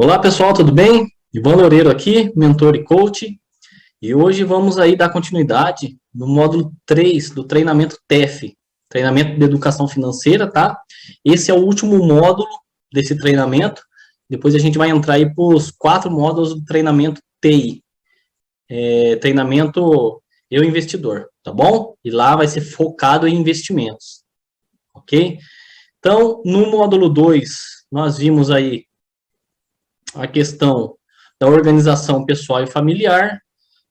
Olá pessoal, tudo bem? Ivan Loureiro aqui, mentor e coach, e hoje vamos aí dar continuidade no módulo 3 do treinamento TEF, treinamento de educação financeira, tá? Esse é o último módulo desse treinamento, depois a gente vai entrar aí para os 4 módulos do treinamento TI, treinamento Eu Investidor, tá bom? E lá vai ser focado em investimentos, ok? Então, no módulo 2, nós vimos aí a questão da organização pessoal e familiar,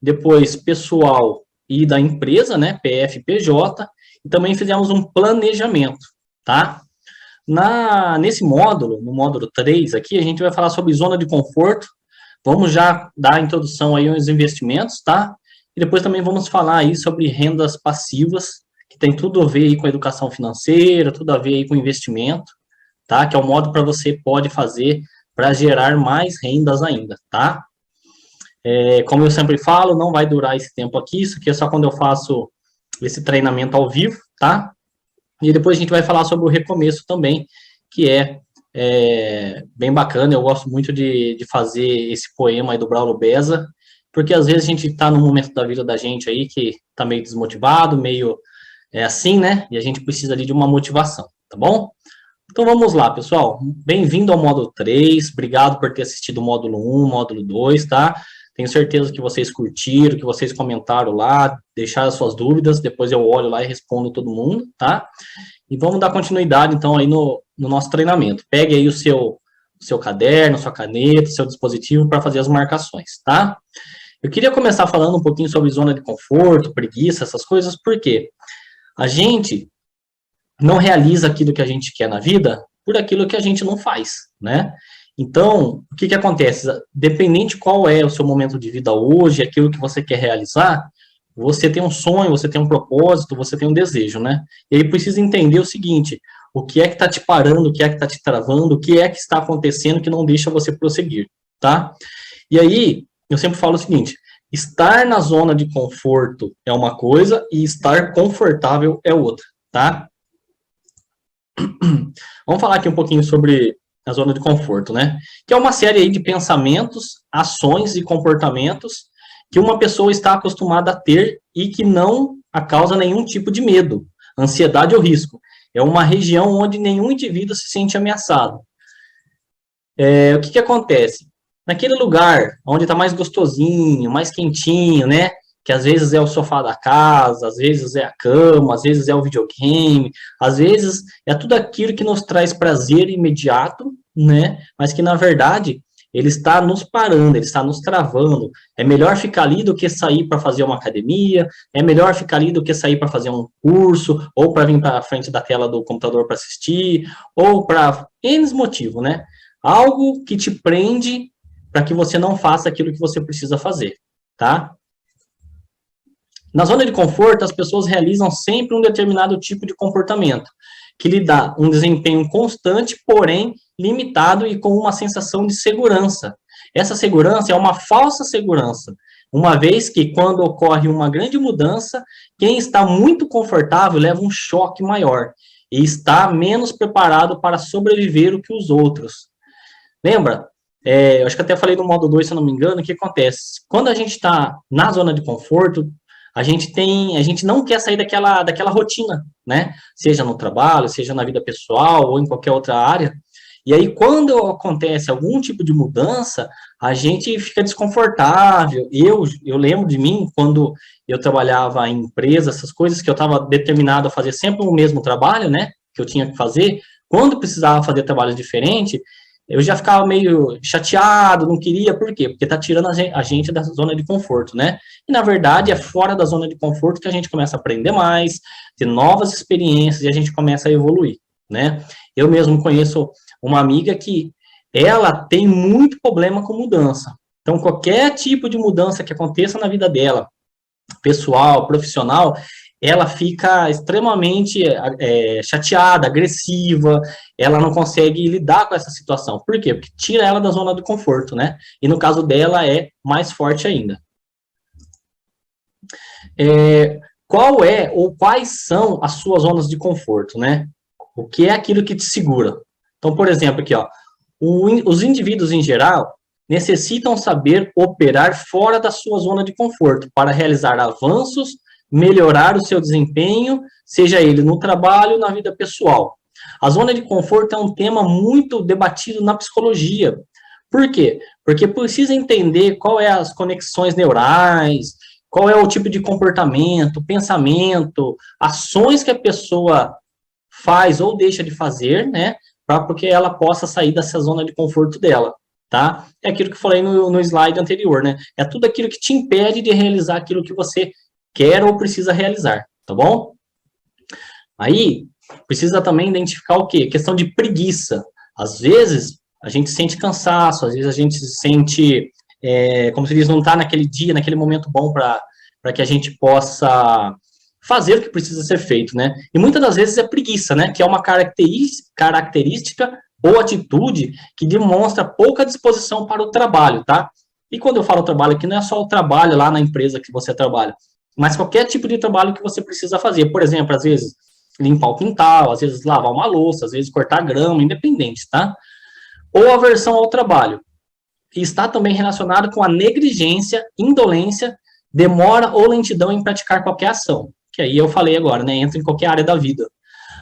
depois pessoal e da empresa, né, PF, PJ, e também fizemos um planejamento, tá? Nesse módulo, no módulo 3 aqui, a gente vai falar sobre zona de conforto, vamos já dar a introdução aí aos investimentos, tá? E depois também vamos falar aí sobre rendas passivas, que tem tudo a ver aí com a educação financeira, tudo a ver aí com investimento, tá? Que é o modo para você pode fazer para gerar mais rendas ainda, tá? Como eu sempre falo, não vai durar esse tempo aqui, isso aqui é só quando eu faço esse treinamento ao vivo, tá? E depois a gente vai falar sobre o recomeço também, que é bem bacana, eu gosto muito de fazer esse poema aí do Braulio Beza, porque às vezes a gente está num momento da vida da gente aí que está meio desmotivado, meio assim, né? E a gente precisa ali de uma motivação, tá bom? Então vamos lá, pessoal. Bem-vindo ao módulo 3. Obrigado por ter assistido o módulo 1, módulo 2, tá? Tenho certeza que vocês curtiram, que vocês comentaram lá, deixaram as suas dúvidas, depois eu olho lá e respondo todo mundo, tá? E vamos dar continuidade, então, aí no nosso treinamento. Pegue aí o seu caderno, sua caneta, seu dispositivo para fazer as marcações, tá? Eu queria começar falando um pouquinho sobre zona de conforto, preguiça, essas coisas, porque a gente não realiza aquilo que a gente quer na vida por aquilo que a gente não faz, né? Então, o que acontece? Dependente qual é o seu momento de vida hoje, aquilo que você quer realizar, você tem um sonho, você tem um propósito, você tem um desejo, né? E aí precisa entender o seguinte, o que é que está te parando, o que é que está te travando, o que é que está acontecendo que não deixa você prosseguir, tá? E aí, eu sempre falo o seguinte, estar na zona de conforto é uma coisa e estar confortável é outra, tá? Vamos falar aqui um pouquinho sobre a zona de conforto, né? Que é uma série aí de pensamentos, ações e comportamentos que uma pessoa está acostumada a ter e que não a causa nenhum tipo de medo, ansiedade ou risco. É uma região onde nenhum indivíduo se sente ameaçado. O que acontece? Naquele lugar onde está mais gostosinho, mais quentinho, né? Que às vezes é o sofá da casa, às vezes é a cama, às vezes é o videogame, às vezes é tudo aquilo que nos traz prazer imediato, né? Mas que na verdade ele está nos parando, ele está nos travando. É melhor ficar ali do que sair para fazer uma academia, é melhor ficar ali do que sair para fazer um curso, ou para vir para frente da tela do computador para assistir, ou para N motivo, né? Algo que te prende para que você não faça aquilo que você precisa fazer, tá? Na zona de conforto, as pessoas realizam sempre um determinado tipo de comportamento, que lhe dá um desempenho constante, porém limitado e com uma sensação de segurança. Essa segurança é uma falsa segurança, uma vez que, quando ocorre uma grande mudança, quem está muito confortável leva um choque maior e está menos preparado para sobreviver do que os outros. Lembra? Eu acho que até falei no modo 2, se eu não me engano, o que acontece? Quando a gente está na zona de conforto, a gente não quer sair daquela rotina, né? Seja no trabalho, seja na vida pessoal ou em qualquer outra área. E aí, quando acontece algum tipo de mudança, a gente fica desconfortável. Eu lembro de mim, quando eu trabalhava em empresa, essas coisas, que eu estava determinado a fazer sempre o mesmo trabalho, né? Que eu tinha que fazer. Quando precisava fazer trabalhos diferentes, eu já ficava meio chateado, não queria, por quê? Porque tá tirando a gente da zona de conforto, né? E, na verdade, é fora da zona de conforto que a gente começa a aprender mais, ter novas experiências e a gente começa a evoluir, né? Eu mesmo conheço uma amiga que ela tem muito problema com mudança. Então, qualquer tipo de mudança que aconteça na vida dela, pessoal, profissional, ela fica extremamente chateada, agressiva, ela não consegue lidar com essa situação. Por quê? Porque tira ela da zona de conforto, né? E no caso dela é mais forte ainda. Qual é ou quais são as suas zonas de conforto, né? O que é aquilo que te segura? Então, por exemplo, aqui, ó, Os indivíduos, em geral, necessitam saber operar fora da sua zona de conforto para realizar avanços, melhorar o seu desempenho, seja ele no trabalho ou na vida pessoal. A zona de conforto é um tema muito debatido na psicologia. Por quê? Porque precisa entender qual é as conexões neurais, qual é o tipo de comportamento, pensamento, ações que a pessoa faz ou deixa de fazer, né, porque ela possa sair dessa zona de conforto dela, tá? É aquilo que eu falei no slide anterior, né? É tudo aquilo que te impede de realizar aquilo que você quer ou precisa realizar, tá bom? Aí, precisa também identificar o quê? Questão de preguiça. Às vezes, a gente sente cansaço, às vezes a gente sente, como se diz, não está naquele dia, naquele momento bom para que a gente possa fazer o que precisa ser feito, né? E muitas das vezes é preguiça, né? Que é uma característica ou atitude que demonstra pouca disposição para o trabalho, tá? E quando eu falo trabalho aqui, não é só o trabalho lá na empresa que você trabalha, mas qualquer tipo de trabalho que você precisa fazer. Por exemplo, às vezes limpar o quintal, às vezes lavar uma louça, às vezes cortar grama, independente, tá? Ou aversão ao trabalho. E está também relacionado com a negligência, indolência, demora ou lentidão em praticar qualquer ação. Que aí eu falei agora, né? Entra em qualquer área da vida.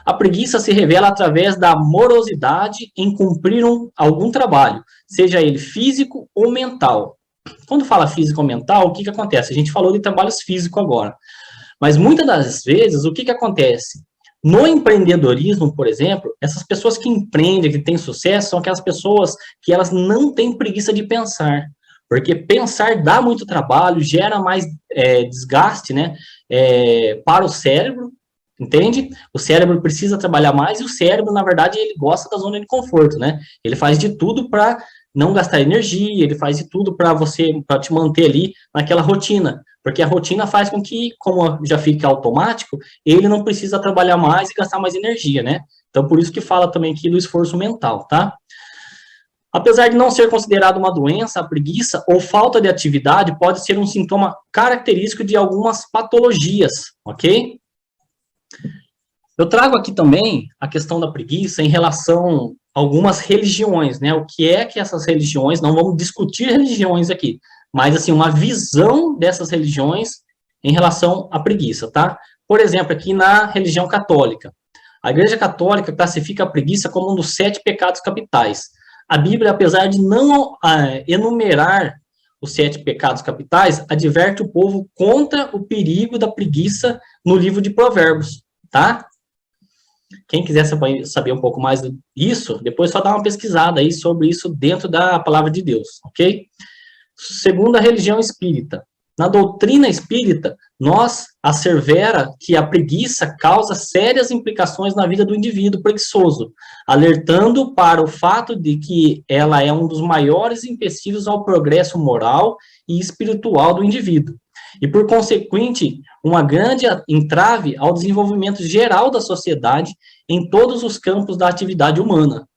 A preguiça se revela através da morosidade em cumprir algum trabalho, seja ele físico ou mental. Quando fala físico ou mental, o que acontece? A gente falou de trabalhos físicos agora. Mas muitas das vezes, o que acontece? No empreendedorismo, por exemplo, essas pessoas que empreendem, que têm sucesso, são aquelas pessoas que elas não têm preguiça de pensar. Porque pensar dá muito trabalho, gera mais desgaste, né, para o cérebro, entende? O cérebro precisa trabalhar mais e o cérebro, na verdade, ele gosta da zona de conforto, né? Ele faz de tudo para não gastar energia, ele faz de tudo para te manter ali naquela rotina, porque a rotina faz com que, como já fica automático, ele não precisa trabalhar mais e gastar mais energia, né? Então, por isso que fala também aqui do esforço mental, tá? Apesar de não ser considerado uma doença, a preguiça ou falta de atividade pode ser um sintoma característico de algumas patologias, ok? Eu trago aqui também a questão da preguiça em relação a algumas religiões, né? O que é que essas religiões, não vamos discutir religiões aqui, mas, assim, uma visão dessas religiões em relação à preguiça, tá? Por exemplo, aqui na religião católica. A Igreja Católica classifica a preguiça como um dos 7 pecados capitais. A Bíblia, apesar de não enumerar os 7 pecados capitais, adverte o povo contra o perigo da preguiça no livro de Provérbios, tá? Quem quiser saber um pouco mais disso, depois só dá uma pesquisada aí sobre isso dentro da palavra de Deus, ok? Segundo a religião espírita. Na doutrina espírita, nós assevera que a preguiça causa sérias implicações na vida do indivíduo preguiçoso, alertando para o fato de que ela é um dos maiores empecilhos ao progresso moral e espiritual do indivíduo, e, por consequente, uma grande entrave ao desenvolvimento geral da sociedade em todos os campos da atividade humana.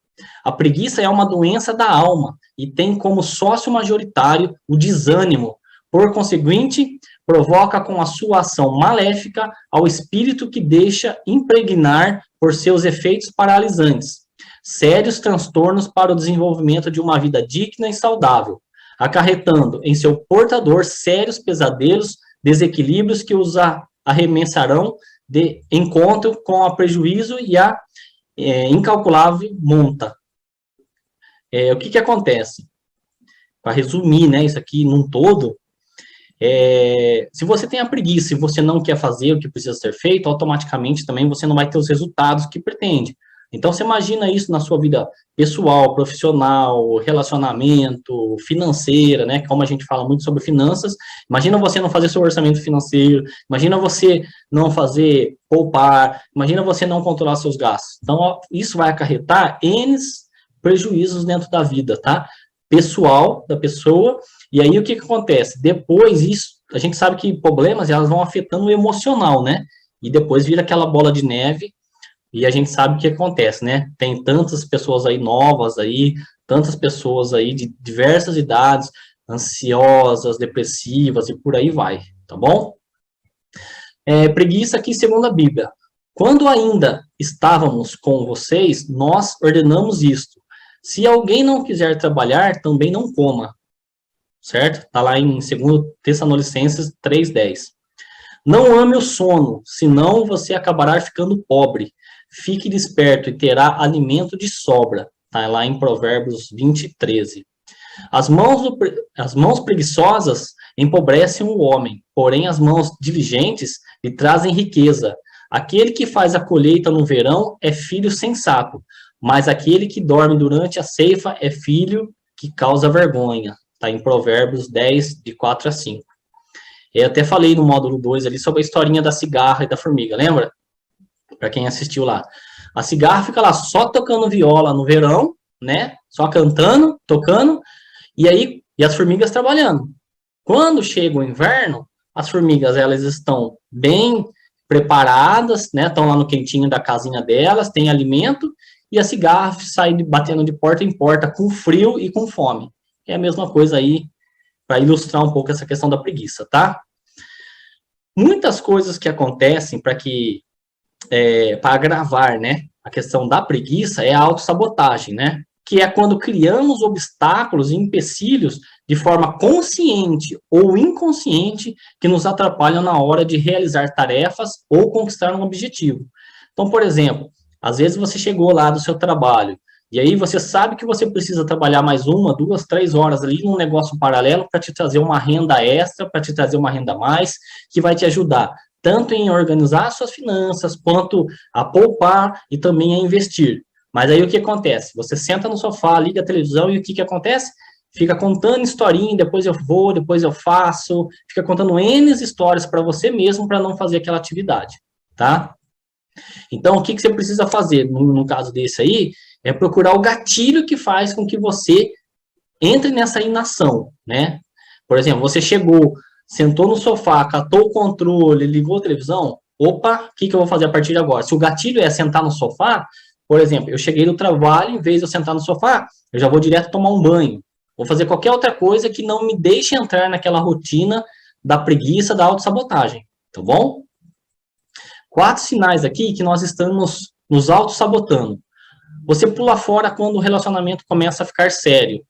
A preguiça é uma doença da alma e tem como sócio majoritário o desânimo. Por conseguinte, provoca com a sua ação maléfica ao espírito que deixa impregnar por seus efeitos paralisantes sérios transtornos para o desenvolvimento de uma vida digna e saudável, acarretando em seu portador sérios pesadelos, desequilíbrios que os arremessarão de encontro com o prejuízo e a incalculável monta. O que acontece? Para resumir, né, isso aqui num todo, se você tem a preguiça e você não quer fazer o que precisa ser feito, automaticamente também você não vai ter os resultados que pretende. Então, você imagina isso na sua vida pessoal, profissional, relacionamento, financeira, né? Como a gente fala muito sobre finanças, imagina você não fazer seu orçamento financeiro, imagina você não fazer poupar, imagina você não controlar seus gastos. Então, isso vai acarretar N prejuízos dentro da vida, tá? Pessoal da pessoa, e aí o que acontece? Depois, isso, a gente sabe que problemas, elas vão afetando o emocional, né? E depois vira aquela bola de neve, e a gente sabe o que acontece, né? Tem tantas pessoas aí novas aí, tantas pessoas aí de diversas idades, ansiosas, depressivas e por aí vai, tá bom? Preguiça aqui segundo a Bíblia. Quando ainda estávamos com vocês, nós ordenamos isto, Se alguém não quiser trabalhar, também não coma, certo? Está lá em 2 Tessalonicenses 3:10. Não ame o sono, senão você acabará ficando pobre. Fique desperto e terá alimento de sobra. Está lá em Provérbios 20:13. As mãos preguiçosas empobrecem o homem, porém as mãos diligentes lhe trazem riqueza. Aquele que faz a colheita no verão é filho sensato, mas aquele que dorme durante a ceifa é filho que causa vergonha. Está em Provérbios 10, de 4 a 5. Eu até falei no módulo 2 ali sobre a historinha da cigarra e da formiga, lembra? Para quem assistiu lá. A cigarra fica lá só tocando viola no verão, né? Só cantando, tocando, e as formigas trabalhando. Quando chega o inverno, as formigas elas estão bem preparadas, né? Estão lá no quentinho da casinha delas, tem alimento, e a cigarra sai batendo de porta em porta com frio e com fome. É a mesma coisa aí, para ilustrar um pouco essa questão da preguiça, tá? Muitas coisas que acontecem para agravar, né, a questão da preguiça é a autossabotagem, né? Que é quando criamos obstáculos e empecilhos de forma consciente ou inconsciente que nos atrapalham na hora de realizar tarefas ou conquistar um objetivo. Então, por exemplo, às vezes você chegou lá do seu trabalho e aí você sabe que você precisa trabalhar mais 1, 2, 3 horas ali num negócio paralelo para te trazer uma renda extra, para te trazer uma renda a mais, que vai te ajudar tanto em organizar suas finanças, quanto a poupar e também a investir. Mas aí o que acontece? Você senta no sofá, liga a televisão e o que acontece? Fica contando historinha, depois eu vou, depois eu faço, fica contando N histórias para você mesmo para não fazer aquela atividade, tá? Então, o que você precisa fazer no caso desse aí é procurar o gatilho que faz com que você entre nessa inação, né? Por exemplo, você chegou, sentou no sofá, catou o controle, ligou a televisão, opa, o que eu vou fazer a partir de agora? Se o gatilho é sentar no sofá, por exemplo, eu cheguei do trabalho, em vez de eu sentar no sofá, eu já vou direto tomar um banho. Vou fazer qualquer outra coisa que não me deixe entrar naquela rotina da preguiça, da autossabotagem, tá bom? 4 sinais aqui que nós estamos nos autossabotando. Você pula fora quando o relacionamento começa a ficar sério.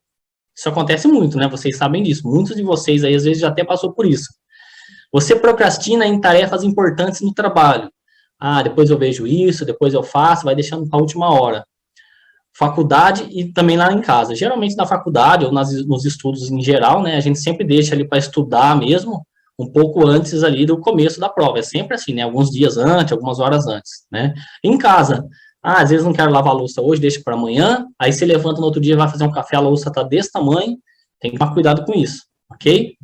Isso acontece muito, né? Vocês sabem disso. Muitos de vocês aí, às vezes, já até passou por isso. Você procrastina em tarefas importantes no trabalho. Ah, depois eu vejo isso, depois eu faço, vai deixando para a última hora. Faculdade e também lá em casa. Geralmente na faculdade ou nos estudos em geral, né? A gente sempre deixa ali para estudar mesmo, um pouco antes ali do começo da prova. É sempre assim, né? Alguns dias antes, algumas horas antes, né? Em casa, às vezes não quero lavar a louça hoje, deixa para amanhã, aí você levanta no outro dia, vai fazer um café, a louça tá desse tamanho, tem que tomar cuidado com isso, ok?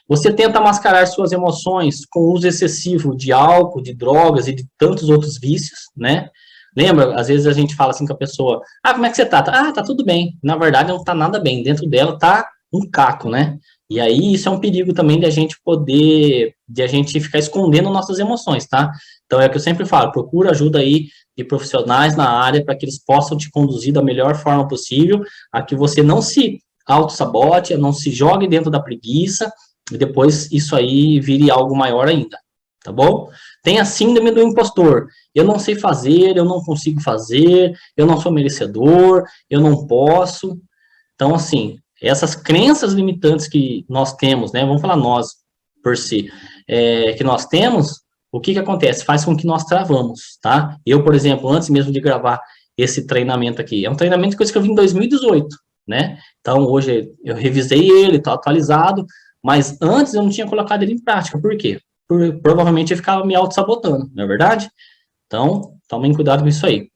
Você tenta mascarar suas emoções com o uso excessivo de álcool, de drogas e de tantos outros vícios, né? Lembra, às vezes a gente fala assim com a pessoa, como é que você tá? Tá tudo bem. Na verdade, não tá nada bem. Dentro dela tá um caco, né? E aí, isso é um perigo também de a gente ficar escondendo nossas emoções, tá? Então, é o que eu sempre falo, procura ajuda aí de profissionais na área para que eles possam te conduzir da melhor forma possível, a que você não se auto-sabote, não se jogue dentro da preguiça, e depois isso aí vire algo maior ainda, tá bom? Tem a síndrome do impostor. Eu não sei fazer, eu não consigo fazer, eu não sou merecedor, eu não posso. Então, assim, essas crenças limitantes que nós temos, né? Vamos falar nós, por si, que nós temos, o que acontece? Faz com que nós travamos, tá? Eu, por exemplo, antes mesmo de gravar esse treinamento aqui, é um treinamento que eu vi em 2018, né? Então, hoje eu revisei ele, está atualizado, mas antes eu não tinha colocado ele em prática. Por quê? Provavelmente eu ficava me auto-sabotando, não é verdade? Então, tomem cuidado com isso aí.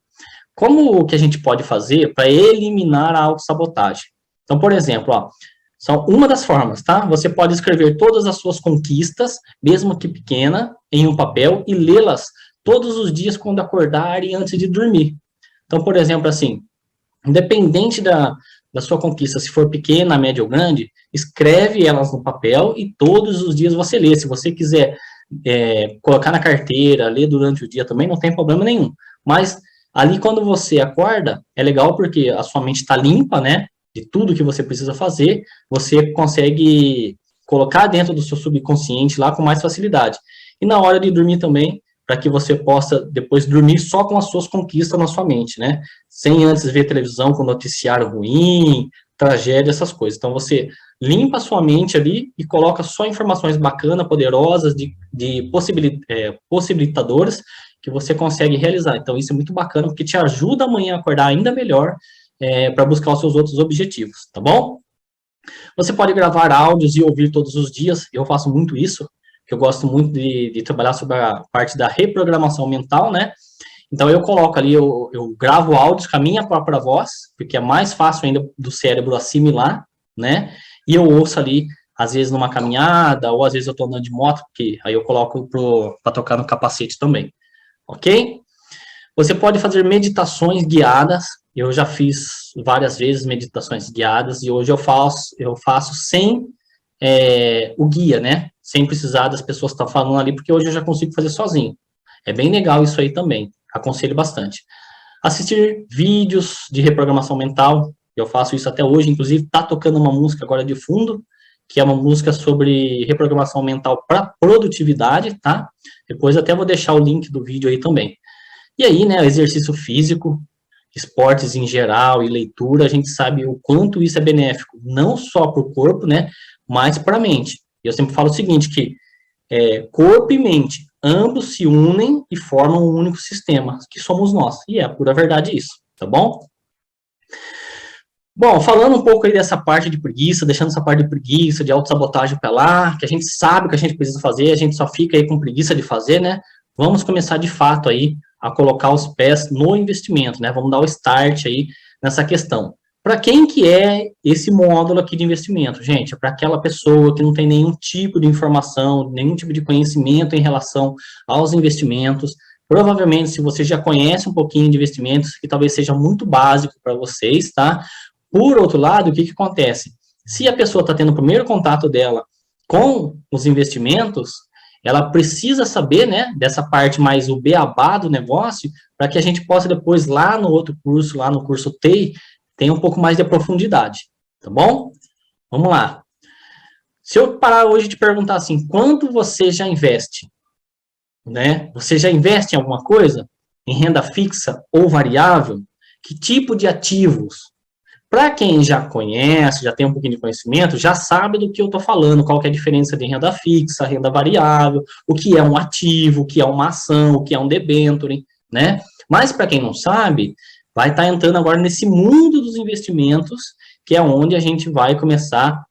Como que a gente pode fazer para eliminar a autossabotagem? Então, por exemplo, são uma das formas, tá? Você pode escrever todas as suas conquistas, mesmo que pequena, em um papel e lê-las todos os dias quando acordar e antes de dormir. Então, por exemplo, assim, independente da sua conquista, se for pequena, média ou grande, escreve elas no papel e todos os dias você lê. Se você quiser colocar na carteira, ler durante o dia também, não tem problema nenhum. Mas ali quando você acorda, é legal porque a sua mente está limpa, né? De tudo que você precisa fazer, você consegue colocar dentro do seu subconsciente lá com mais facilidade. E na hora de dormir também, para que você possa depois dormir só com as suas conquistas na sua mente, né? Sem antes ver televisão com noticiário ruim, tragédia, essas coisas. Então, você limpa a sua mente ali e coloca só informações bacanas, poderosas, de possibilitadoras, que você consegue realizar. Então, isso é muito bacana, porque te ajuda amanhã a acordar ainda melhor para buscar os seus outros objetivos, tá bom? Você pode gravar áudios e ouvir todos os dias, eu faço muito isso, que eu gosto muito de trabalhar sobre a parte da reprogramação mental, né? Então, eu coloco ali, eu gravo áudios com a minha própria voz, porque é mais fácil ainda do cérebro assimilar, né? E eu ouço ali, às vezes numa caminhada, ou às vezes eu tô andando de moto, porque aí eu coloco para tocar no capacete também, ok? Você pode fazer meditações guiadas, eu já fiz várias vezes meditações guiadas, e hoje eu faço sem o guia, né? Sem precisar das pessoas estar falando ali, porque hoje eu já consigo fazer sozinho. É bem legal isso aí também, aconselho bastante. Assistir vídeos de reprogramação mental, eu faço isso até hoje, inclusive tá tocando uma música agora de fundo, que é uma música sobre reprogramação mental para produtividade, tá? Depois até vou deixar o link do vídeo aí também. E aí, né, exercício físico, esportes em geral e leitura, a gente sabe o quanto isso é benéfico, não só para o corpo, né, mas para a mente. Eu sempre falo o seguinte, que corpo e mente, ambos se unem e formam um único sistema, que somos nós. E é a pura verdade isso, tá bom? Bom, falando um pouco aí dessa parte de preguiça, deixando essa parte de preguiça, de autossabotagem para lá, que a gente sabe o que a gente precisa fazer, a gente só fica aí com preguiça de fazer, né? Vamos começar de fato aí a colocar os pés no investimento, né? Vamos dar o start aí nessa questão. Para quem que é esse módulo aqui de investimento? Gente, é para aquela pessoa que não tem nenhum tipo de informação, nenhum tipo de conhecimento em relação aos investimentos. Provavelmente, se você já conhece um pouquinho de investimentos, que talvez seja muito básico para vocês, tá? Por outro lado, o que acontece? Se a pessoa está tendo o primeiro contato dela com os investimentos, ela precisa saber, né, dessa parte mais o beabá do negócio, para que a gente possa depois, lá no outro curso, lá no curso TEI, ter um pouco mais de profundidade, tá bom? Vamos lá. Se eu parar hoje e te perguntar assim, quanto você já investe? Né? Você já investe em alguma coisa? Em renda fixa ou variável? Que tipo de ativos? Para quem já conhece, já tem um pouquinho de conhecimento, já sabe do que eu estou falando, qual que é a diferença de renda fixa, renda variável, o que é um ativo, o que é uma ação, o que é um debênture, né? Mas para quem não sabe, vai estar entrando agora nesse mundo dos investimentos, que é onde a gente vai começar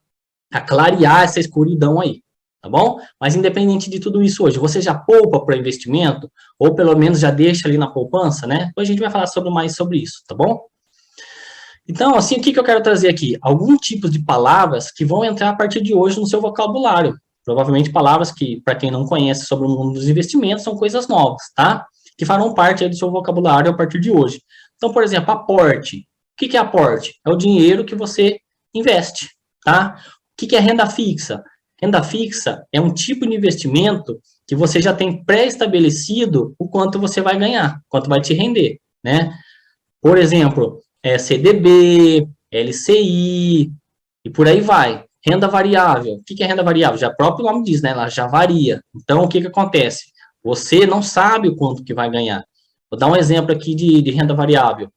a clarear essa escuridão aí, tá bom? Mas independente de tudo isso hoje, você já poupa para investimento, ou pelo menos já deixa ali na poupança, né? Depois a gente vai falar mais sobre isso, tá bom? Então, assim, o que eu quero trazer aqui? Alguns tipos de palavras que vão entrar a partir de hoje no seu vocabulário. Provavelmente palavras que, para quem não conhece sobre o mundo dos investimentos, são coisas novas, tá? Que farão parte aí do seu vocabulário a partir de hoje. Então, por exemplo, aporte. O que é aporte? É o dinheiro que você investe, tá? O que é renda fixa? Renda fixa é um tipo de investimento que você já tem pré-estabelecido o quanto você vai ganhar, quanto vai te render, né? Por exemplo, CDB, LCI, e por aí vai. Renda variável. O que é renda variável? Já o próprio nome diz, né? Ela já varia. Então, o que acontece? Você não sabe o quanto que vai ganhar. Vou dar um exemplo aqui de renda variável.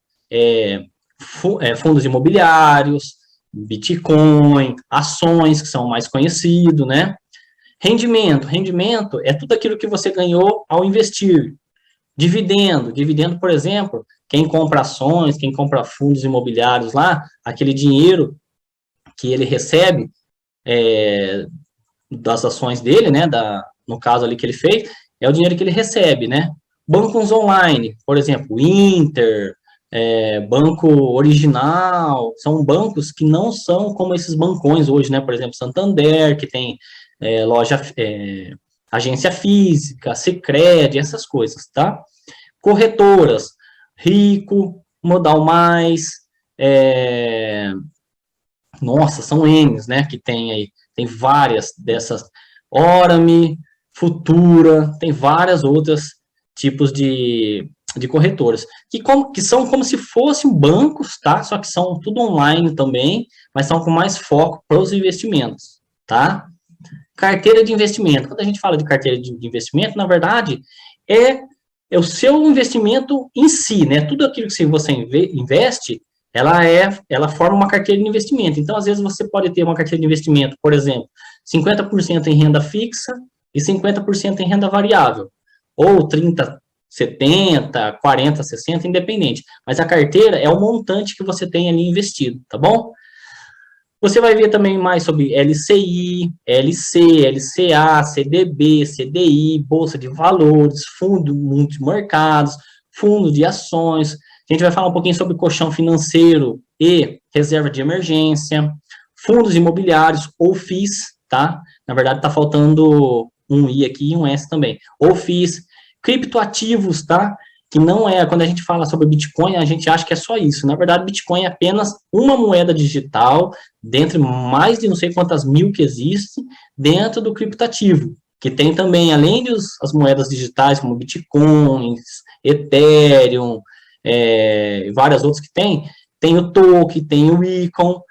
Fundos imobiliários, Bitcoin, ações, que são mais conhecidos, né? Rendimento é tudo aquilo que você ganhou ao investir. Dividendo, por exemplo, quem compra ações, quem compra fundos imobiliários lá, aquele dinheiro que ele recebe das ações dele, né, no caso ali que ele fez, é o dinheiro que ele recebe, né? Bancos online, por exemplo, Inter, Banco Original, são bancos que não são como esses bancões hoje, né? Por exemplo, Santander, que tem agência física, Sicredi, essas coisas, tá? Corretoras, Rico, Modal Mais, nossa, são N's, né, que tem aí, tem várias dessas, Orame, Futura, tem várias outras tipos de corretoras, que são como se fossem bancos, tá, só que são tudo online também, mas são com mais foco para os investimentos, tá? Carteira de investimento, quando a gente fala de carteira de investimento, na verdade, é o seu investimento em si, né? Tudo aquilo que você investe, ela forma uma carteira de investimento. Então, às vezes, você pode ter uma carteira de investimento, por exemplo, 50% em renda fixa e 50% em renda variável. Ou 30, 70, 40, 60, independente. Mas a carteira é o montante que você tem ali investido, tá bom? Você vai ver também mais sobre LCI, LC, LCA, CDB, CDI, Bolsa de Valores, fundo multimercados, fundo de ações. A gente vai falar um pouquinho sobre colchão financeiro e reserva de emergência, fundos imobiliários ou FIIs, tá? Na verdade, está faltando um I aqui e um S também. Ou FIIs, criptoativos, tá? Que não é, quando a gente fala sobre Bitcoin, a gente acha que é só isso. Na verdade, Bitcoin é apenas uma moeda digital, dentre mais de não sei quantas mil que existem, dentro do criptativo, que tem também, além das moedas digitais, como Bitcoins, Ethereum, várias outras que tem o token, tem o Icon,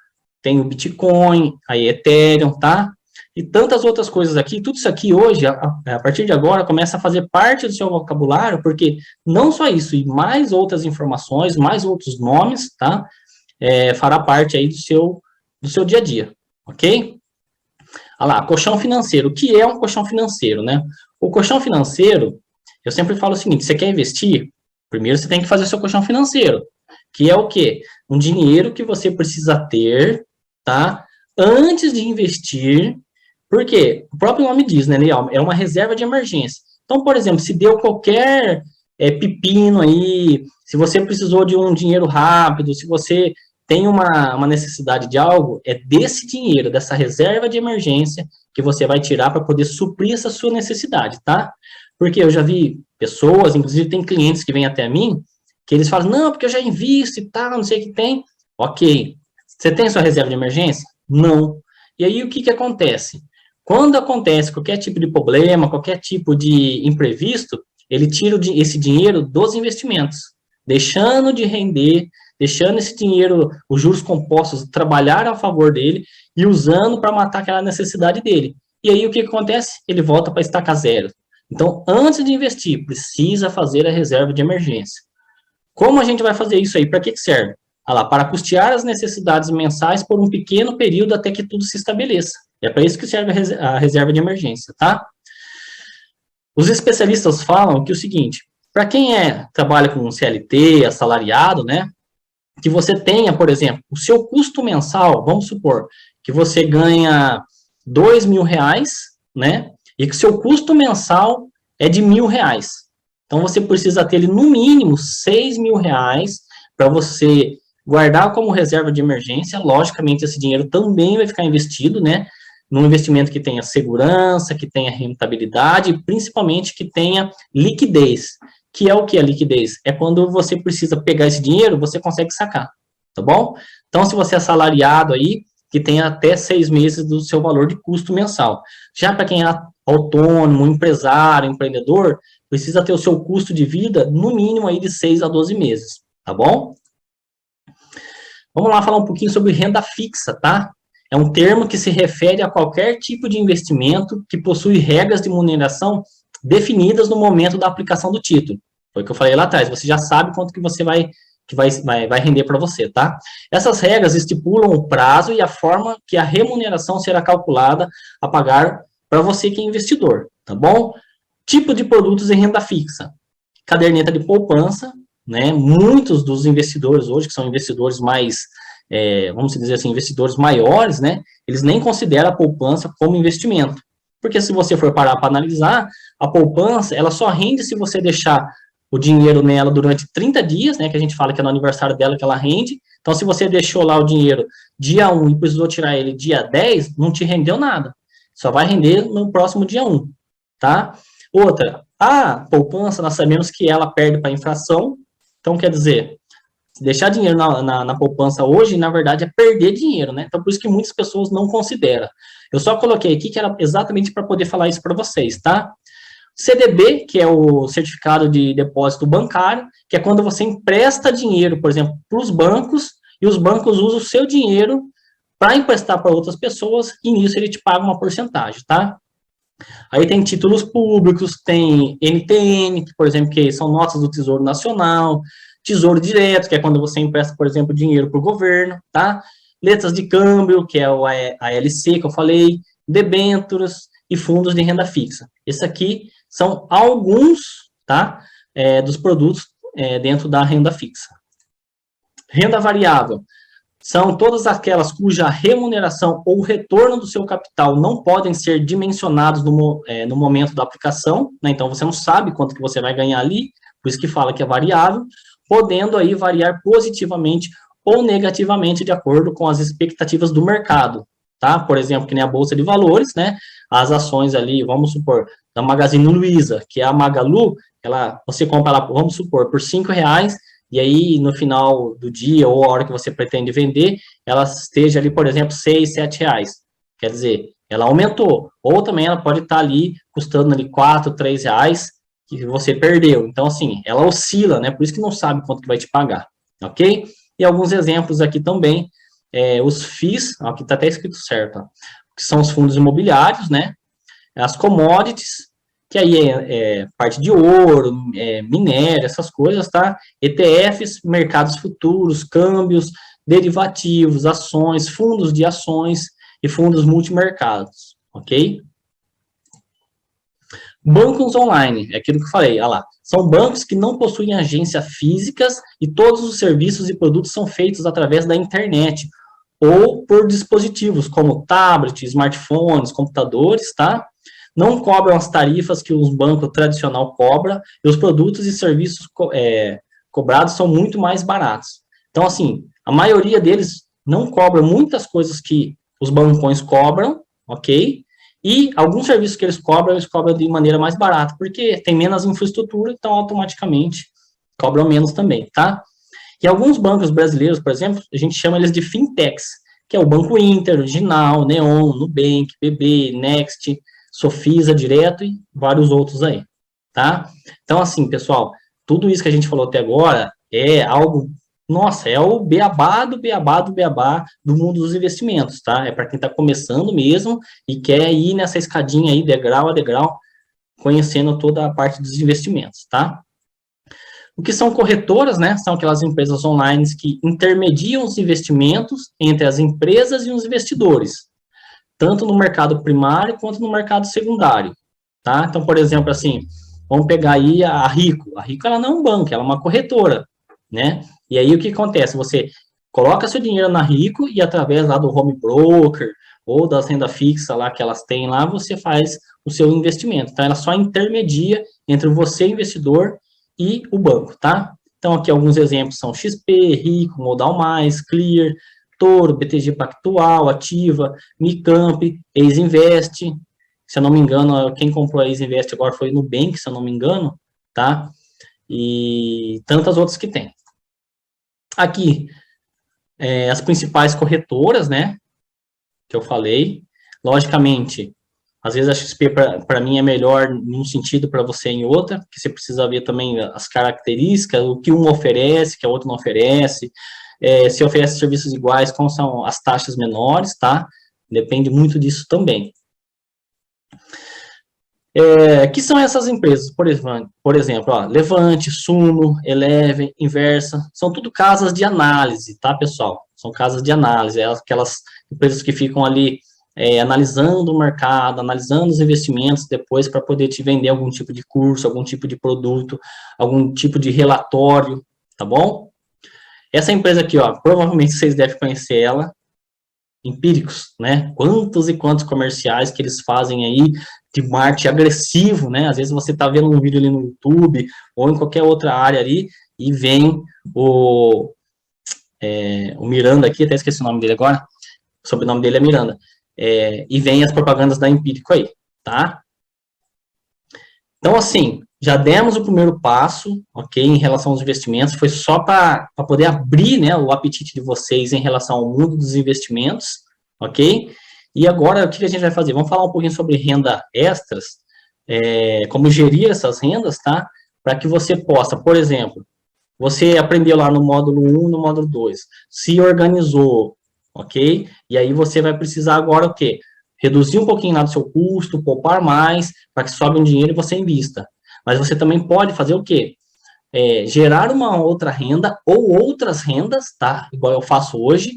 tem o Bitcoin, aí Ethereum, tá? E tantas outras coisas aqui, tudo isso aqui hoje, a partir de agora, começa a fazer parte do seu vocabulário, porque não só isso, e mais outras informações, mais outros nomes, tá? Fará parte aí do seu dia a dia, ok? Olha lá, colchão financeiro. O que é um colchão financeiro, né? O colchão financeiro, eu sempre falo o seguinte, você quer investir? Primeiro você tem que fazer o seu colchão financeiro, que é o quê? Um dinheiro que você precisa ter, tá? Antes de investir. Por quê? O próprio nome diz, né, Leal? É uma reserva de emergência. Então, por exemplo, se deu qualquer pepino aí, se você precisou de um dinheiro rápido, se você tem uma necessidade de algo, é desse dinheiro, dessa reserva de emergência, que você vai tirar para poder suprir essa sua necessidade, tá? Porque eu já vi pessoas, inclusive tem clientes que vêm até mim, que eles falam, não, porque eu já invisto e tal, não sei o que tem. Ok. Você tem sua reserva de emergência? Não. E aí, o que acontece? Quando acontece qualquer tipo de problema, qualquer tipo de imprevisto, ele tira esse dinheiro dos investimentos, deixando de render, deixando esse dinheiro, os juros compostos, trabalhar a favor dele e usando para matar aquela necessidade dele. E aí o que acontece? Ele volta para estaca zero. Então, antes de investir, precisa fazer a reserva de emergência. Como a gente vai fazer isso aí? Para que serve? Para custear as necessidades mensais por um pequeno período até que tudo se estabeleça. É para isso que serve a reserva de emergência, tá? Os especialistas falam que o seguinte, para quem trabalha com um CLT, assalariado, né, que você tenha, por exemplo, o seu custo mensal, vamos supor, que você ganha R$2.000, né, e que o seu custo mensal é de R$1.000. Então, você precisa ter, no mínimo, R$6.000 para você guardar como reserva de emergência. Logicamente, esse dinheiro também vai ficar investido, né, num investimento que tenha segurança, que tenha rentabilidade, e principalmente que tenha liquidez. Que é o que é liquidez? É quando você precisa pegar esse dinheiro, você consegue sacar, tá bom? Então, se você é assalariado aí, que tem até 6 meses do seu valor de custo mensal. Já para quem é autônomo, empresário, empreendedor, precisa ter o seu custo de vida, no mínimo, aí de 6 a 12 meses, tá bom? Vamos lá falar um pouquinho sobre renda fixa, tá? É um termo que se refere a qualquer tipo de investimento que possui regras de remuneração definidas no momento da aplicação do título. Foi o que eu falei lá atrás, você já sabe quanto que você vai render para você, tá? Essas regras estipulam o prazo e a forma que a remuneração será calculada a pagar para você que é investidor, tá bom? Tipo de produtos em renda fixa. Caderneta de poupança, né? Muitos dos investidores hoje, que são investidores mais vamos dizer assim, investidores maiores, né, eles nem consideram a poupança como investimento. Porque se você for parar para analisar, a poupança, ela só rende se você deixar o dinheiro nela durante 30 dias, né, que a gente fala que é no aniversário dela que ela rende. Então, se você deixou lá o dinheiro dia 1 e precisou tirar ele dia 10, não te rendeu nada. Só vai render no próximo dia 1, tá? Outra, a poupança, nós sabemos que ela perde para a inflação. Então, quer dizer, deixar dinheiro na poupança hoje, na verdade, é perder dinheiro, né? Então, por isso que muitas pessoas não consideram. Eu só coloquei aqui que era exatamente para poder falar isso para vocês, tá? CDB, que é o Certificado de Depósito Bancário, que é quando você empresta dinheiro, por exemplo, para os bancos, e os bancos usam o seu dinheiro para emprestar para outras pessoas, e nisso ele te paga uma porcentagem, tá? Aí tem títulos públicos, tem NTN, que, por exemplo, que são notas do Tesouro Nacional, Tesouro Direto, que é quando você empresta, por exemplo, dinheiro para o governo, tá? Letras de câmbio, que é o ALC, que eu falei, debêntures e fundos de renda fixa. Esses aqui são alguns, tá? Dos produtos dentro da renda fixa. Renda variável. São todas aquelas cuja remuneração ou retorno do seu capital não podem ser dimensionados no momento da aplicação, né? Então, você não sabe quanto que você vai ganhar ali, por isso que fala que é variável, podendo aí variar positivamente ou negativamente de acordo com as expectativas do mercado, tá? Por exemplo, que nem a Bolsa de Valores, né? As ações ali, vamos supor, da Magazine Luiza, que é a Magalu, você compra ela, vamos supor, por R$5, e aí no final do dia ou a hora que você pretende vender, ela esteja ali, por exemplo, R$6, R$7. Quer dizer, ela aumentou. Ou também ela pode estar ali custando ali R$4, R$3 que você perdeu. Então, assim, ela oscila, né? Por isso que não sabe quanto que vai te pagar, ok? E alguns exemplos aqui também, os FIIs, aqui está até escrito certo, ó, que são os fundos imobiliários, né? As commodities, que aí parte de ouro, minério, essas coisas, tá? ETFs, mercados futuros, câmbios, derivativos, ações, fundos de ações e fundos multimercados, ok? Bancos online, é aquilo que eu falei, olha lá, são bancos que não possuem agências físicas e todos os serviços e produtos são feitos através da internet ou por dispositivos como tablet, smartphones, computadores, tá? Não cobram as tarifas que os bancos tradicional cobra, e os produtos e serviços cobrados são muito mais baratos. Então, assim, a maioria deles não cobra muitas coisas que os bancões cobram, ok? E alguns serviços que eles cobram de maneira mais barata, porque tem menos infraestrutura, então automaticamente cobram menos também, tá? E alguns bancos brasileiros, por exemplo, a gente chama eles de fintechs, que é o Banco Inter, Original, Neon, Nubank, BB, Next, Sofisa Direto e vários outros aí, tá? Então, assim, pessoal, tudo isso que a gente falou até agora é algo, nossa, é o beabá do beabá do beabá do mundo dos investimentos, tá? É para quem está começando mesmo e quer ir nessa escadinha aí, degrau a degrau, conhecendo toda a parte dos investimentos, tá? O que são corretoras, né? São aquelas empresas online que intermediam os investimentos entre as empresas e os investidores, tanto no mercado primário quanto no mercado secundário, tá? Então, por exemplo, assim, vamos pegar aí a Rico. A Rico, ela não é um banco, ela é uma corretora, né? E aí, o que acontece? Você coloca seu dinheiro na Rico e através lá do home broker ou das renda fixa lá que elas têm lá, você faz o seu investimento. Então, ela só intermedia entre você, investidor, e o banco, tá? Então, aqui alguns exemplos são XP, Rico, Modal Mais, Clear, Toro, BTG Pactual, Ativa, Micamp, Ex-Invest. Se eu não me engano, quem comprou a Ex-Invest agora foi Nubank, se eu não me engano, tá? E tantas outras que tem. Aqui, as principais corretoras, né? Que eu falei. Logicamente, às vezes a XP para mim é melhor num sentido, para você em outra, porque você precisa ver também as características, o que um oferece, que a outra não oferece, se oferece serviços iguais, como são as taxas menores, tá? Depende muito disso também. Que são essas empresas? Por exemplo, ó, Levante, Suno, Eleven, Inversa, são tudo casas de análise, tá, pessoal? São casas de análise, aquelas empresas que ficam ali analisando o mercado, analisando os investimentos depois para poder te vender algum tipo de curso, algum tipo de produto, algum tipo de relatório, tá bom? Essa empresa aqui, ó, provavelmente vocês devem conhecer ela, Empíricos, né? Quantos e quantos comerciais que eles fazem aí de marketing agressivo, né? Às vezes você tá vendo um vídeo ali no YouTube ou em qualquer outra área ali e vem o Miranda aqui, até esqueci o nome dele agora, o sobrenome dele é Miranda, e vem as propagandas da Empírico aí, tá? Então, assim, já demos o primeiro passo, ok, em relação aos investimentos, foi só para poder abrir, né, o apetite de vocês em relação ao mundo dos investimentos, ok? E agora, o que a gente vai fazer? Vamos falar um pouquinho sobre renda extras, como gerir essas rendas, tá? Para que você possa, por exemplo, você aprendeu lá no módulo 1, no módulo 2, se organizou, ok? E aí você vai precisar agora o quê? reduzir um pouquinho lá do seu custo, poupar mais, para que sobe um dinheiro e você invista. Mas você também pode fazer o quê? Gerar uma outra renda ou outras rendas, tá? Igual eu faço hoje,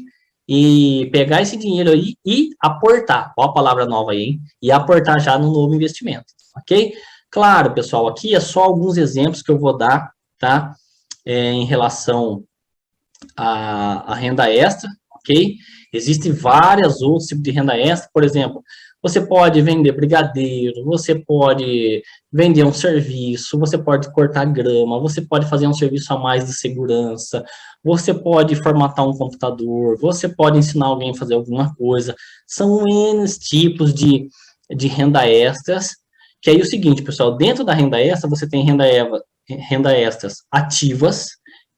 e pegar esse dinheiro aí e aportar. Ó a palavra nova aí, hein? E aportar já no novo investimento, ok? Claro, pessoal, aqui é só alguns exemplos que eu vou dar, tá? Em relação à renda extra, ok? Existem vários outros tipos de renda extra, por exemplo, você pode vender brigadeiro, você pode vender um serviço, você pode cortar grama, você pode fazer um serviço a mais de segurança, você pode formatar um computador, você pode ensinar alguém a fazer alguma coisa. São N tipos de renda extras, que aí é o seguinte, pessoal, dentro da renda extra, você tem renda extras ativas,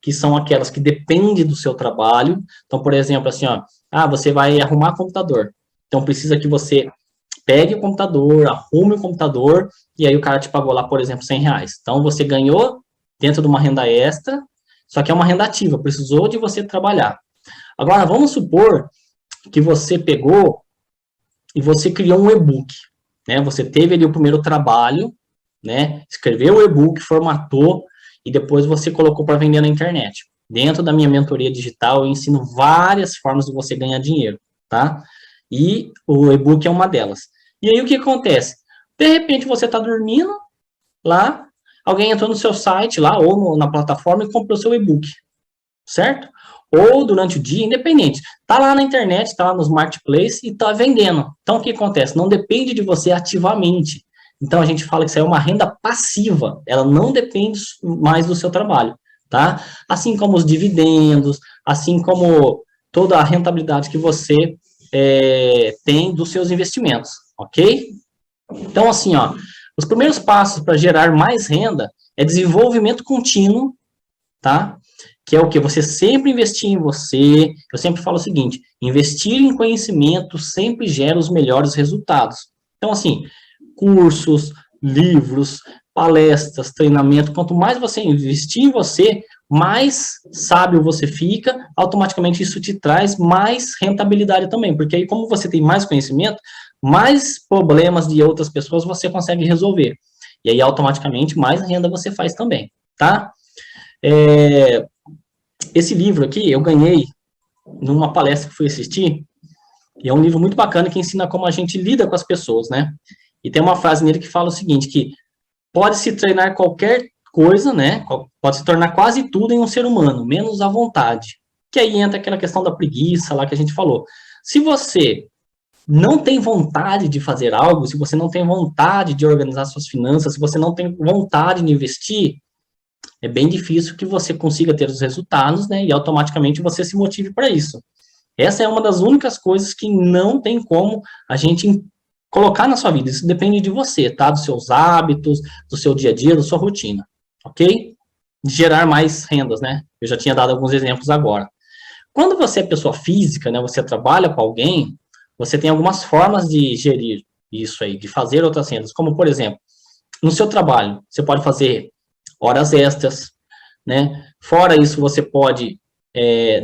que são aquelas que dependem do seu trabalho. Então, por exemplo, assim, ó, você vai arrumar computador. Então, precisa que você pegue o computador, arrume o computador, e aí o cara te pagou lá, por exemplo, R$100. Então, você ganhou dentro de uma renda extra, só que é uma renda ativa, precisou de você trabalhar. Agora, vamos supor que você pegou e você criou um e-book, né? Você teve ali o primeiro trabalho, né? Escreveu o e-book, formatou, e depois você colocou para vender na internet. Dentro da minha mentoria digital, eu ensino várias formas de você ganhar dinheiro, tá? E o e-book é uma delas. E aí, o que acontece? De repente, você está dormindo lá, alguém entrou no seu site lá, ou na plataforma, e comprou seu e-book, certo? Ou durante o dia, independente. Está lá na internet, está lá nos marketplaces e está vendendo. Então, o que acontece? Não depende de você ativamente. Então, a gente fala que isso é uma renda passiva. Ela não depende mais do seu trabalho, tá? Assim como os dividendos, assim como toda a rentabilidade que você tem dos seus investimentos, ok? Então, assim, ó, os primeiros passos para gerar mais renda é desenvolvimento contínuo, tá? Que é o que? Você sempre investir em você. Eu sempre falo o seguinte, investir em conhecimento sempre gera os melhores resultados. Então, assim, cursos, livros, palestras, treinamento, quanto mais você investir em você, mais sábio você fica, automaticamente isso te traz mais rentabilidade também, porque aí como você tem mais conhecimento, mais problemas de outras pessoas você consegue resolver. E aí automaticamente mais renda você faz também, tá? Esse livro aqui eu ganhei numa palestra que fui assistir, e é um livro muito bacana que ensina como a gente lida com as pessoas, né? E tem uma frase nele que fala o seguinte, que pode se treinar qualquer coisa, né? Pode se tornar quase tudo em um ser humano, menos a vontade. Que aí entra aquela questão da preguiça lá que a gente falou. Se você não tem vontade de fazer algo, se você não tem vontade de organizar suas finanças, se você não tem vontade de investir, é bem difícil que você consiga ter os resultados, né? E automaticamente você se motive para isso. Essa é uma das únicas coisas que não tem como a gente colocar na sua vida. Isso depende de você, tá? Dos seus hábitos, do seu dia a dia, da sua rotina, ok? De gerar mais rendas, né? Eu já tinha dado alguns exemplos agora. Quando você é pessoa física, né? Você trabalha com alguém, você tem algumas formas de gerir isso aí, de fazer outras rendas. Como, por exemplo, no seu trabalho, você pode fazer horas extras, né? Fora isso, você pode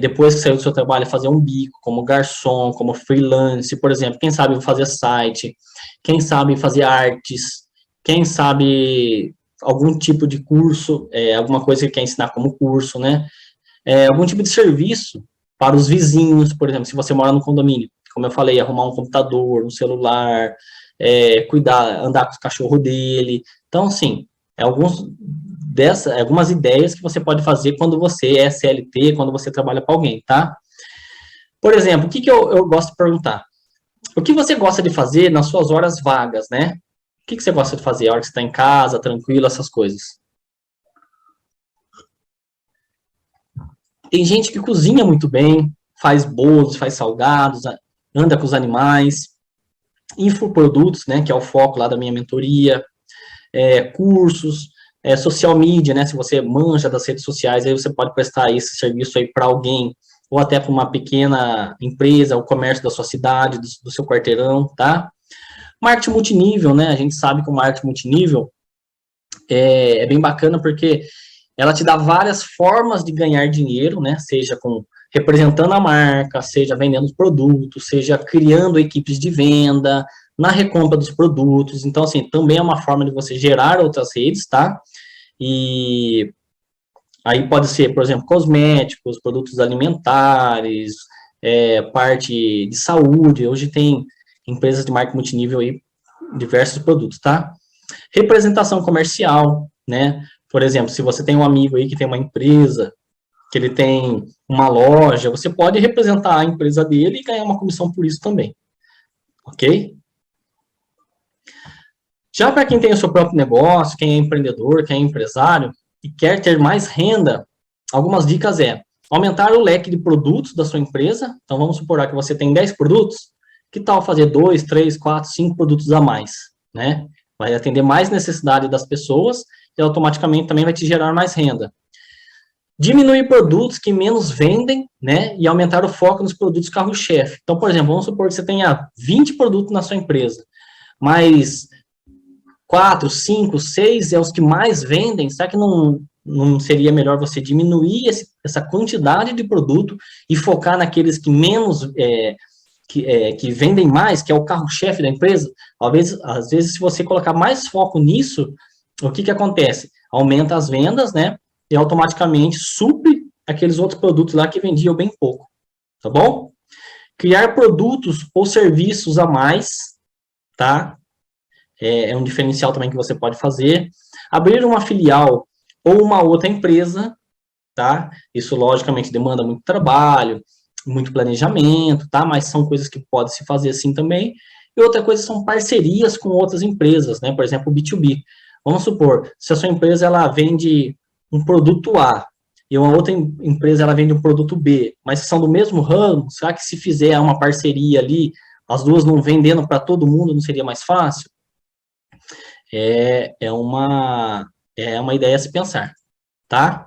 depois que sair do seu trabalho, fazer um bico, como garçom, como freelance, por exemplo, quem sabe fazer site, quem sabe fazer artes, quem sabe algum tipo de curso, alguma coisa que quer ensinar como curso, né? Algum tipo de serviço para os vizinhos, por exemplo, se você mora no condomínio, como eu falei, arrumar um computador, um celular, cuidar, andar com o cachorro dele. Então, assim, algumas ideias que você pode fazer quando você é CLT, quando você trabalha para alguém, tá? Por exemplo, o que eu gosto de perguntar? O que você gosta de fazer nas suas horas vagas, né? O que você gosta de fazer? A hora que você está em casa, tranquilo, essas coisas. Tem gente que cozinha muito bem, faz bolos, faz salgados, anda com os animais, infoprodutos, né, que é o foco lá da minha mentoria, cursos, social media, né, se você manja das redes sociais, aí você pode prestar esse serviço aí para alguém, ou até para uma pequena empresa, o comércio da sua cidade, do seu quarteirão, tá? Marketing multinível, né, a gente sabe que o marketing multinível é bem bacana porque ela te dá várias formas de ganhar dinheiro, né, seja com representando a marca, seja vendendo os produtos, seja criando equipes de venda, na recompra dos produtos. Então, assim, também é uma forma de você gerar outras redes, tá? E aí pode ser, por exemplo, cosméticos, produtos alimentares, parte de saúde. Hoje tem empresas de marca multinível aí, diversos produtos, tá? Representação comercial, né? Por exemplo, se você tem um amigo aí que tem uma empresa, que ele tem uma loja, você pode representar a empresa dele e ganhar uma comissão por isso também, ok? Já para quem tem o seu próprio negócio, quem é empreendedor, quem é empresário e quer ter mais renda, algumas dicas aumentar o leque de produtos da sua empresa. Então, vamos supor que você tem 10 produtos, que tal fazer 2, 3, 4, 5 produtos a mais, né? Vai atender mais necessidade das pessoas e automaticamente também vai te gerar mais renda. Diminuir produtos que menos vendem, né, e aumentar o foco nos produtos carro-chefe. Então, por exemplo, vamos supor que você tenha 20 produtos na sua empresa, mas 4, 5, 6 é os que mais vendem. Será que não seria melhor você diminuir essa quantidade de produto e focar naqueles que menos, que vendem mais, que é o carro-chefe da empresa? Às vezes, se você colocar mais foco nisso, o que acontece? Aumenta as vendas, né? E automaticamente supre aqueles outros produtos lá que vendiam bem pouco, tá bom? Criar produtos ou serviços a mais, tá? É um diferencial também que você pode fazer. Abrir uma filial ou uma outra empresa, tá? Isso, logicamente, demanda muito trabalho, muito planejamento, tá? Mas são coisas que podem se fazer assim também. E outra coisa são parcerias com outras empresas, né? Por exemplo, o B2B. Vamos supor, se a sua empresa, ela vende um produto A, e uma outra empresa, ela vende um produto B, mas são do mesmo ramo, será que se fizer uma parceria ali, as duas não vendendo para todo mundo, não seria mais fácil? É uma ideia a se pensar, tá?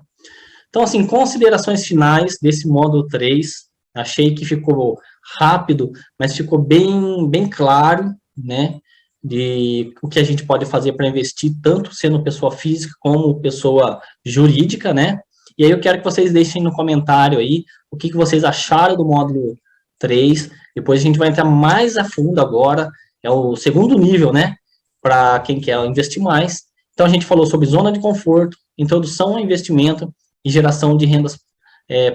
Então, assim, considerações finais desse módulo 3, achei que ficou rápido, mas ficou bem claro, né, de o que a gente pode fazer para investir, tanto sendo pessoa física como pessoa jurídica, né? E aí eu quero que vocês deixem no comentário aí o que vocês acharam do módulo 3. Depois a gente vai entrar mais a fundo agora, é o segundo nível, né? Para quem quer investir mais. Então a gente falou sobre zona de conforto, introdução ao investimento e geração de rendas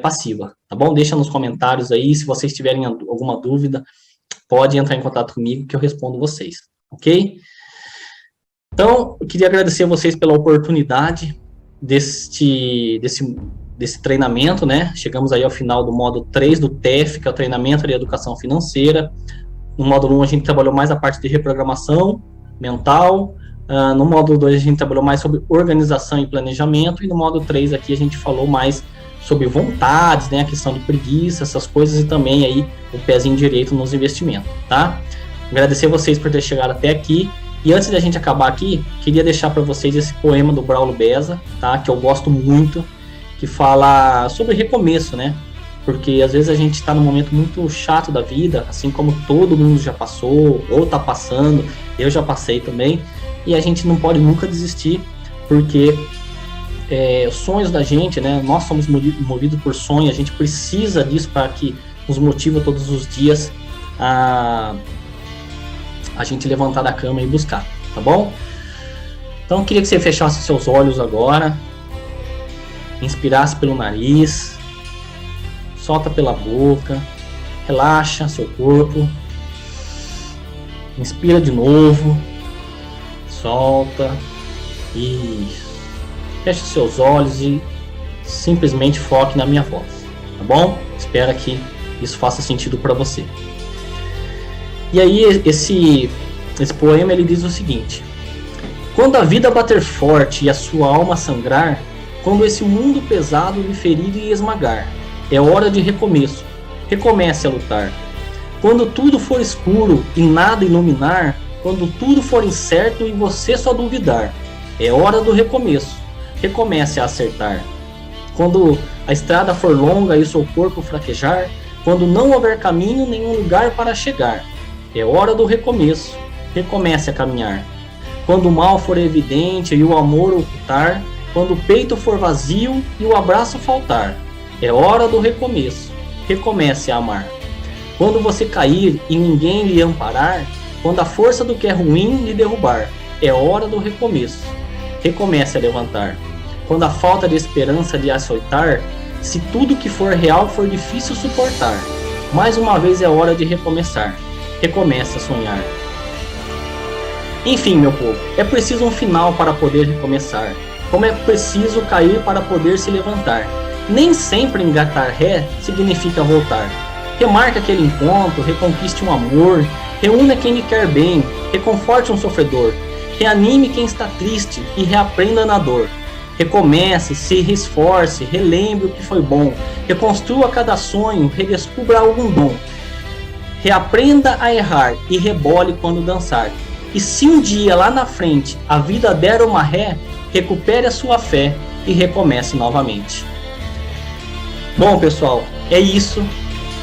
passiva, tá bom? Deixa nos comentários aí, se vocês tiverem alguma dúvida, pode entrar em contato comigo que eu respondo vocês, ok? Então, eu queria agradecer a vocês pela oportunidade desse treinamento, né? Chegamos aí ao final do módulo 3 do TEF, que é o treinamento de educação financeira. No módulo 1 a gente trabalhou mais a parte de reprogramação mental, no módulo 2 a gente trabalhou mais sobre organização e planejamento, e no módulo 3 aqui a gente falou mais sobre vontades, né, a questão de preguiça, essas coisas, e também aí o pezinho direito nos investimentos, tá? Agradecer a vocês por ter chegado até aqui, e antes da gente acabar aqui, queria deixar para vocês esse poema do Braulio Beza, tá, que eu gosto muito, que fala sobre recomeço, né, porque às vezes a gente está num momento muito chato da vida, assim como todo mundo já passou, ou está passando, eu já passei também, e a gente não pode nunca desistir, porque os sonhos da gente, né, nós somos movidos por sonho, a gente precisa disso para que nos motiva todos os dias a gente levantar da cama e buscar, tá bom? Então eu queria que você fechasse seus olhos agora, inspirasse pelo nariz, solta pela boca, relaxa seu corpo, inspira de novo, solta, isso. Feche seus olhos e simplesmente foque na minha voz, tá bom? Espero que isso faça sentido para você. E aí esse poema ele diz o seguinte: quando a vida bater forte e a sua alma sangrar, quando esse mundo pesado lhe ferir e esmagar, é hora de recomeço. Recomece a lutar. Quando tudo for escuro e nada iluminar, quando tudo for incerto e você só duvidar, é hora do recomeço. Recomece a acertar. Quando a estrada for longa e o seu corpo fraquejar, quando não houver caminho, nenhum lugar para chegar, é hora do recomeço. Recomece a caminhar. Quando o mal for evidente e o amor ocultar, quando o peito for vazio e o abraço faltar, é hora do recomeço. recomece a amar. Quando você cair e ninguém lhe amparar, quando a força do que é ruim lhe derrubar, é hora do recomeço. Recomece a levantar. Quando a falta de esperança lhe açoitar, se tudo que for real for difícil suportar, mais uma vez é hora de recomeçar. Recomece a sonhar. Enfim, meu povo, é preciso um final para poder recomeçar, como é preciso cair para poder se levantar. Nem sempre engatar ré significa voltar. Remarque aquele encontro, reconquiste um amor, reúna quem lhe quer bem, reconforte um sofredor, reanime quem está triste e reaprenda na dor. Recomece, se esforce, relembre o que foi bom, reconstrua cada sonho, redescubra algum dom. Reaprenda a errar e rebole quando dançar. E se um dia lá na frente a vida der uma ré, recupere a sua fé e recomece novamente. Bom, pessoal, é isso.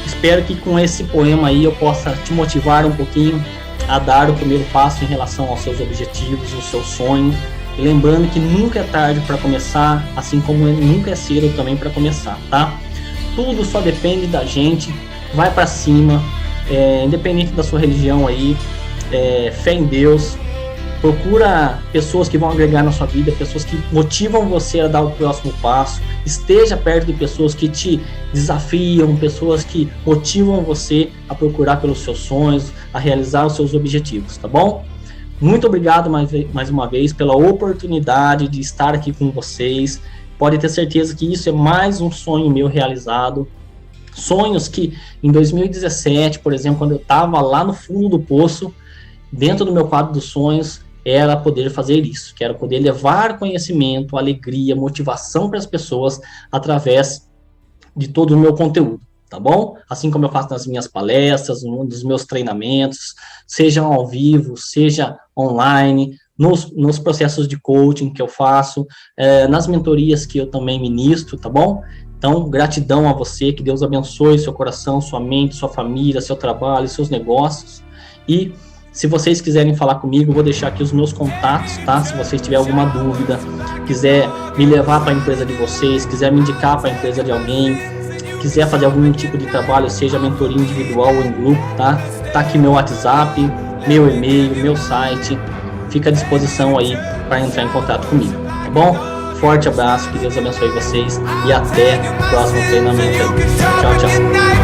Espero que com esse poema aí eu possa te motivar um pouquinho a dar o primeiro passo em relação aos seus objetivos, aos seus sonhos. E lembrando que nunca é tarde para começar, assim como nunca é cedo também para começar, tá? Tudo só depende da gente. Vai para cima, independente da sua religião aí. Fé em Deus, procura pessoas que vão agregar na sua vida, pessoas que motivam você a dar o próximo passo, esteja perto de pessoas que te desafiam, pessoas que motivam você a procurar pelos seus sonhos, a realizar os seus objetivos, tá bom? Muito obrigado mais uma vez pela oportunidade de estar aqui com vocês. Pode ter certeza que isso é mais um sonho meu realizado. Sonhos que em 2017, por exemplo, quando eu estava lá no fundo do poço, dentro do meu quadro dos sonhos, era poder fazer isso, que era poder levar conhecimento, alegria, motivação para as pessoas através de todo o meu conteúdo, tá bom? Assim como eu faço nas minhas palestras, nos meus treinamentos, seja ao vivo, seja online, nos processos de coaching que eu faço, nas mentorias que eu também ministro, tá bom? Então, gratidão a você, que Deus abençoe seu coração, sua mente, sua família, seu trabalho, seus negócios. E se vocês quiserem falar comigo, eu vou deixar aqui os meus contatos, tá? Se vocês tiverem alguma dúvida, quiser me levar para a empresa de vocês, quiser me indicar para a empresa de alguém, quiser fazer algum tipo de trabalho, seja mentoria individual ou em grupo, tá? Tá aqui meu WhatsApp, meu e-mail, meu site. Fica à disposição aí para entrar em contato comigo, tá bom? Forte abraço, que Deus abençoe vocês e até o próximo treinamento aí. Tchau, tchau.